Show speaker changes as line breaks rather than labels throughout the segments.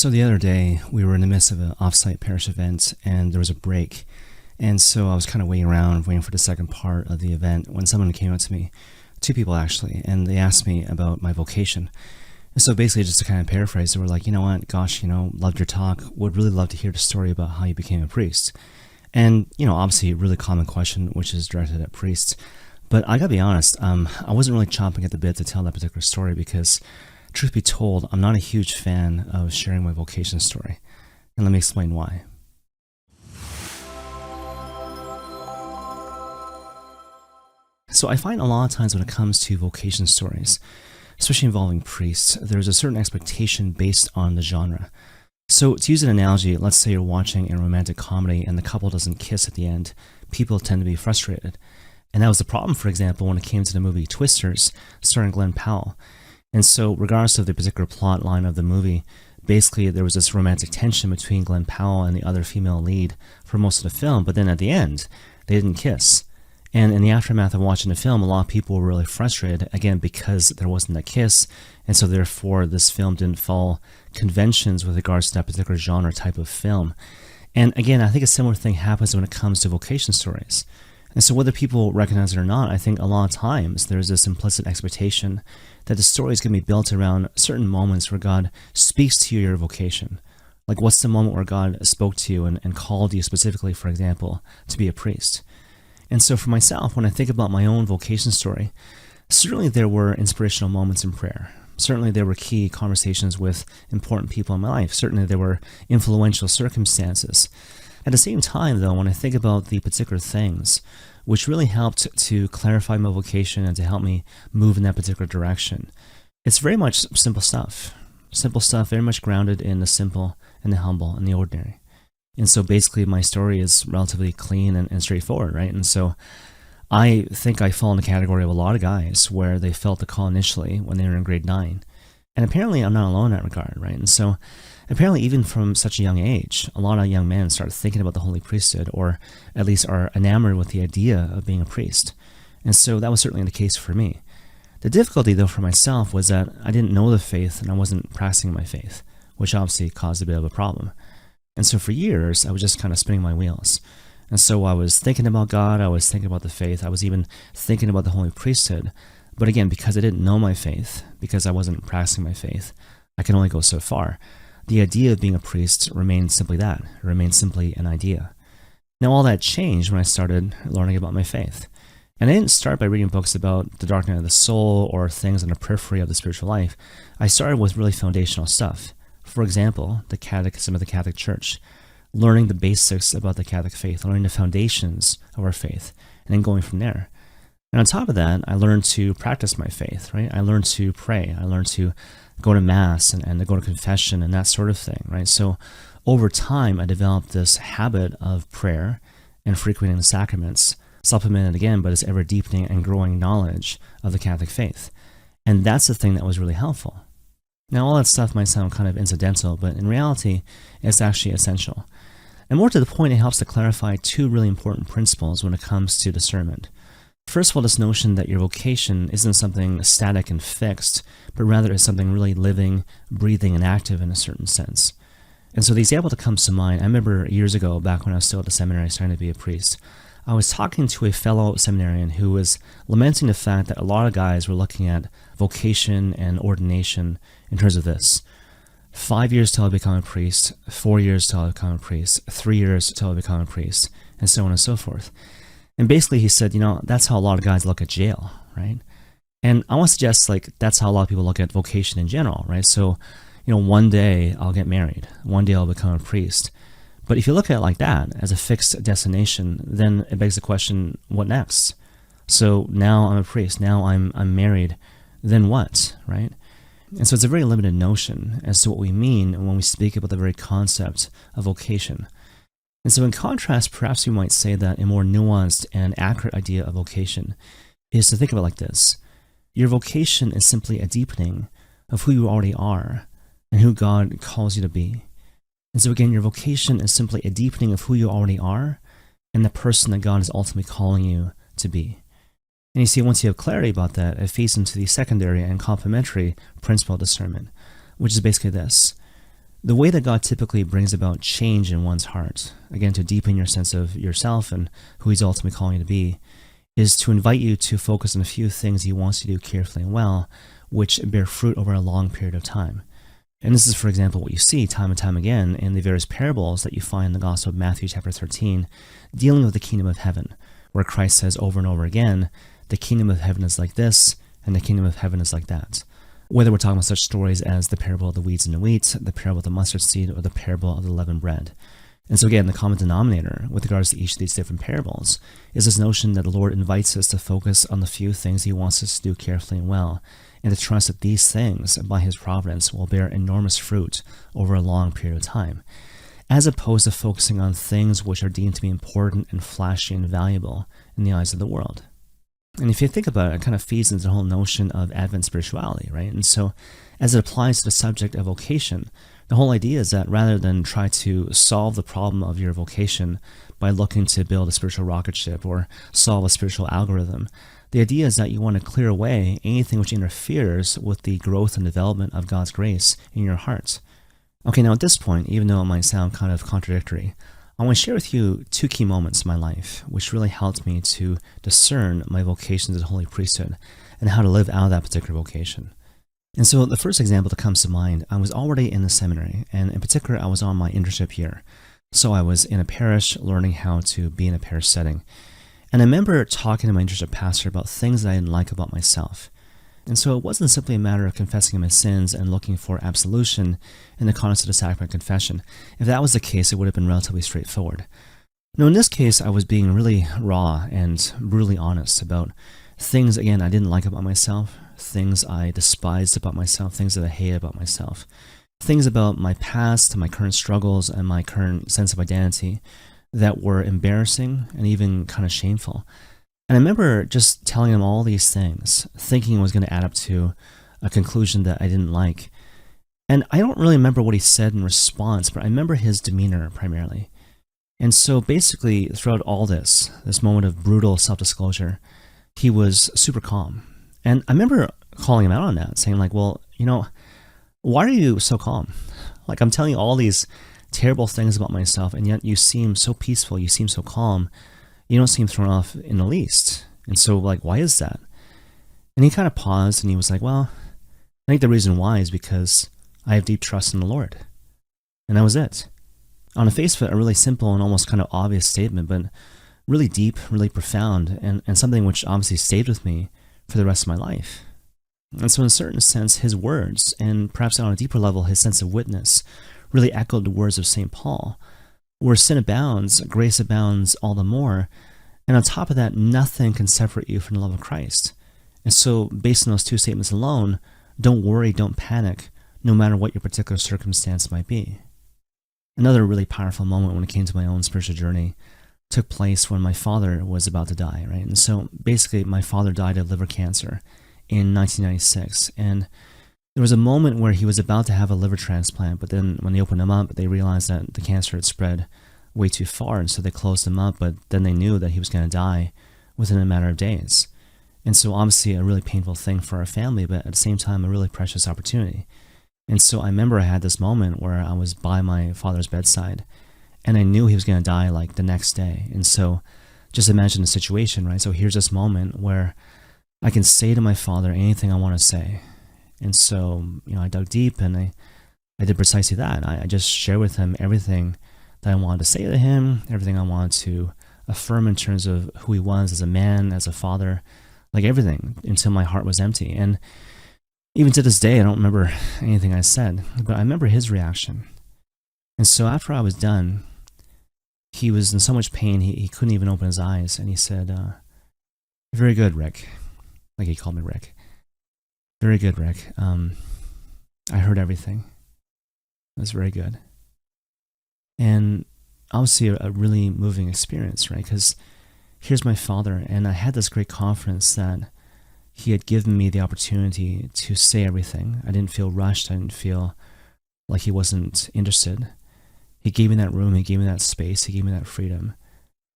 So the other day, we were in the midst of an offsite parish event, and there was a break. And so I was kind of waiting around, waiting for the second part of the event, when someone came up to me, two people actually, and they asked me about my vocation. And so basically, just to kind of paraphrase, they were like, you know what, gosh, loved your talk, would really love to hear the story about how you became a priest. And, obviously a really common question, which is directed at priests. But I gotta be honest, I wasn't really chomping at the bit to tell that particular story because, truth be told, I'm not a huge fan of sharing my vocation story. And let me explain why. So I find a lot of times when it comes to vocation stories, especially involving priests, there's a certain expectation based on the genre. So to use an analogy, let's say you're watching a romantic comedy and the couple doesn't kiss at the end, people tend to be frustrated. And that was the problem, for example, when it came to the movie Twisters, starring Glenn Powell. And so regardless of the particular plot line of the movie, basically there was this romantic tension between Glenn Powell and the other female lead for most of the film, but then at the end, they didn't kiss. And in the aftermath of watching the film, a lot of people were really frustrated, again, because there wasn't a kiss, and so therefore this film didn't follow conventions with regards to that particular genre type of film. And again, I think a similar thing happens when it comes to vocation stories. And so whether people recognize it or not, I think a lot of times there's this implicit expectation that the story is going to be built around certain moments where God speaks to you your vocation. Like what's the moment where God spoke to you and called you specifically, for example, to be a priest? And so for myself, when I think about my own vocation story, certainly there were inspirational moments in prayer. Certainly there were key conversations with important people in my life. Certainly there were influential circumstances. At the same time, though, when I think about the particular things which really helped to clarify my vocation and to help me move in that particular direction, it's very much simple stuff. Simple stuff, very much grounded in the simple and the humble and the ordinary. And so basically my story is relatively clean and straightforward, right? And so I think I fall in the category of a lot of guys where they felt the call initially when they were in grade 9. And apparently I'm not alone in that regard, right? And so apparently even from such a young age, a lot of young men start thinking about the holy priesthood, or at least are enamored with the idea of being a priest. And so that was certainly the case for me. The difficulty, though, for myself was that I didn't know the faith and I wasn't practicing my faith, which obviously caused a bit of a problem. And so for years, I was just kind of spinning my wheels. And so I was thinking about God, I was thinking about the faith, I was even thinking about the holy priesthood. But again, because I didn't know my faith, because I wasn't practicing my faith, I can only go so far. The idea of being a priest remained simply that. It remained simply an idea. Now all that changed when I started learning about my faith. And I didn't start by reading books about the dark night of the soul or things on the periphery of the spiritual life. I started with really foundational stuff. For example, the Catechism of the Catholic Church, learning the basics about the Catholic faith, learning the foundations of our faith, and then going from there. And on top of that, I learned to practice my faith, right? I learned to pray. I learned to go to Mass and to go to confession and that sort of thing, right? So over time, I developed this habit of prayer and frequenting the sacraments, supplemented again by this ever-deepening and growing knowledge of the Catholic faith. And that's the thing that was really helpful. Now, all that stuff might sound kind of incidental, but in reality, it's actually essential. And more to the point, it helps to clarify two really important principles when it comes to discernment. First of all, this notion that your vocation isn't something static and fixed, but rather is something really living, breathing, and active in a certain sense. And so the example that comes to mind, I remember years ago, back when I was still at the seminary starting to be a priest, I was talking to a fellow seminarian who was lamenting the fact that a lot of guys were looking at vocation and ordination in terms of this. 5 years till I become a priest, 4 years till I become a priest, 3 years till I become a priest, and so on and so forth. And basically he said, that's how a lot of guys look at jail, right? And I want to suggest, that's how a lot of people look at vocation in general, right? So, one day I'll get married, one day I'll become a priest. But if you look at it like that, as a fixed destination, then it begs the question, what next? So now I'm a priest, now I'm married, then what, right? And so it's a very limited notion as to what we mean when we speak about the very concept of vocation. And so in contrast, perhaps we might say that a more nuanced and accurate idea of vocation is to think of it like this. Your vocation is simply a deepening of who you already are and who God calls you to be. And so again, your vocation is simply a deepening of who you already are and the person that God is ultimately calling you to be. And you see, once you have clarity about that, it feeds into the secondary and complementary principle of discernment, which is basically this. The way that God typically brings about change in one's heart, again, to deepen your sense of yourself and who He's ultimately calling you to be, is to invite you to focus on a few things He wants you to do carefully and well, which bear fruit over a long period of time. And this is, for example, what you see time and time again in the various parables that you find in the Gospel of Matthew chapter 13, dealing with the kingdom of heaven, where Christ says over and over again, the kingdom of heaven is like this, and the kingdom of heaven is like that. Whether we're talking about such stories as the parable of the weeds and the wheat, the parable of the mustard seed, or the parable of the leavened bread. And so again, the common denominator with regards to each of these different parables is this notion that the Lord invites us to focus on the few things He wants us to do carefully and well, and to trust that these things, by His providence, will bear enormous fruit over a long period of time, as opposed to focusing on things which are deemed to be important and flashy and valuable in the eyes of the world. And if you think about it, it kind of feeds into the whole notion of Advent spirituality, right? And so as it applies to the subject of vocation, the whole idea is that rather than try to solve the problem of your vocation by looking to build a spiritual rocket ship or solve a spiritual algorithm, the idea is that you want to clear away anything which interferes with the growth and development of God's grace in your heart. Okay, now at this point, even though it might sound kind of contradictory, I want to share with you two key moments in my life which really helped me to discern my vocation to the holy priesthood and how to live out of that particular vocation. And so the first example that comes to mind, I was already in the seminary, and in particular, I was on my internship year. So I was in a parish learning how to be in a parish setting. And I remember talking to my internship pastor about things that I didn't like about myself. And so it wasn't simply a matter of confessing my sins and looking for absolution in the context of the sacrament confession. If that was the case, it would have been relatively straightforward. No, in this case, I was being really raw and brutally honest about things, again, I didn't like about myself, things I despised about myself, things that I hated about myself, things about my past, my current struggles, and my current sense of identity that were embarrassing and even kind of shameful. And I remember just telling him all these things, thinking it was going to add up to a conclusion that I didn't like. And I don't really remember what he said in response, but I remember his demeanor primarily. And so basically, throughout all this moment of brutal self-disclosure, he was super calm. And I remember calling him out on that, saying like, well, why are you so calm? Like, I'm telling you all these terrible things about myself, and yet you seem so peaceful, you seem so calm. You don't seem thrown off in the least. And so, like, why is that? And he kind of paused, and he was like, well, I think the reason why is because I have deep trust in the Lord. And that was it. On the face of it, a really simple and almost kind of obvious statement, but really deep, really profound, and something which obviously stayed with me for the rest of my life. And so in a certain sense, his words, and perhaps on a deeper level, his sense of witness, really echoed the words of St. Paul, where sin abounds, grace abounds all the more, and on top of that, nothing can separate you from the love of Christ. And so, based on those two statements alone, don't worry, don't panic, no matter what your particular circumstance might be. Another really powerful moment when it came to my own spiritual journey took place when my father was about to die, right? And so, basically, my father died of liver cancer in 1996, and there was a moment where he was about to have a liver transplant, but then when they opened him up, they realized that the cancer had spread way too far, and so they closed him up, but then they knew that he was going to die within a matter of days. And so obviously a really painful thing for our family, but at the same time, a really precious opportunity. And so I remember I had this moment where I was by my father's bedside, and I knew he was going to die like the next day. And so just imagine the situation, right? So here's this moment where I can say to my father anything I want to say. And so, I dug deep, and I did precisely that. I just shared with him everything that I wanted to say to him, everything I wanted to affirm in terms of who he was as a man, as a father, like everything, until my heart was empty. And even to this day, I don't remember anything I said, but I remember his reaction. And so after I was done, he was in so much pain, he couldn't even open his eyes, and he said, very good, Rick. Like he called me Rick. Very good, Rick. I heard everything. It was very good. And obviously a really moving experience, right? Because here's my father, and I had this great confidence that he had given me the opportunity to say everything. I didn't feel rushed. I didn't feel like he wasn't interested. He gave me that room. He gave me that space. He gave me that freedom.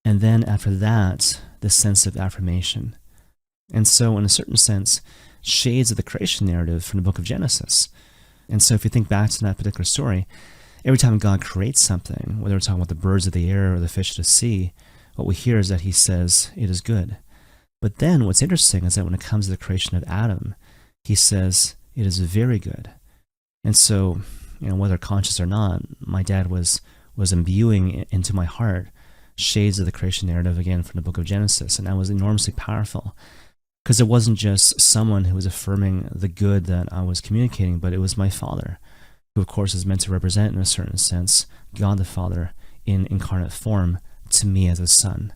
And then after that, the sense of affirmation. And so in a certain sense, shades of the creation narrative from the book of Genesis. And so if you think back to that particular story, Every time God creates something, whether we're talking about the birds of the air or the fish of the sea, what we hear is that he says it is good. But then what's interesting is that when it comes to the creation of Adam, he says it is very good. And so, whether conscious or not, my dad was imbuing into my heart shades of the creation narrative again from the book of Genesis. And that was enormously powerful because it wasn't just someone who was affirming the good that I was communicating, but it was my father, who of course is meant to represent in a certain sense God the Father in incarnate form to me as a son.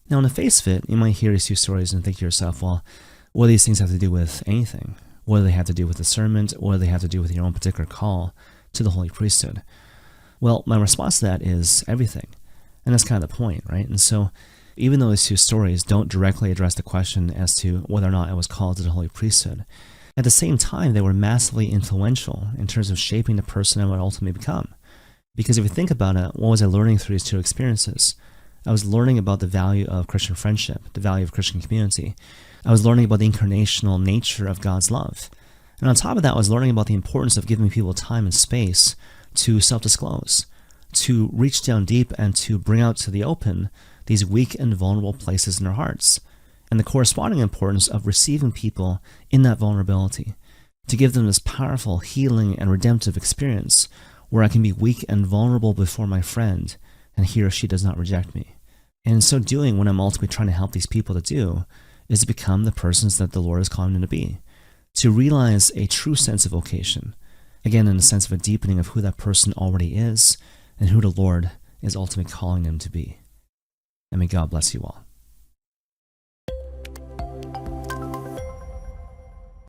Now, on the face of it, you might hear these two stories and think to yourself, well, what do these things have to do with anything? What do they have to do with discernment? What do they have to do with your own particular call to the holy priesthood? Well, my response to that is everything. And that's kind of the point, right? And so, even though these two stories don't directly address the question as to whether or not I was called to the holy priesthood, at the same time, they were massively influential in terms of shaping the person I would ultimately become. Because if you think about it, what was I learning through these two experiences? I was learning about the value of Christian friendship, the value of Christian community. I was learning about the incarnational nature of God's love. And on top of that, I was learning about the importance of giving people time and space to self-disclose, to reach down deep and to bring out to the open these weak and vulnerable places in their hearts, and the corresponding importance of receiving people in that vulnerability, to give them this powerful healing and redemptive experience where I can be weak and vulnerable before my friend, and he or she does not reject me. And in so doing, what I'm ultimately trying to help these people to do is to become the persons that the Lord is calling them to be, to realize a true sense of vocation, again in the sense of a deepening of who that person already is and who the Lord is ultimately calling them to be. And may God bless you all.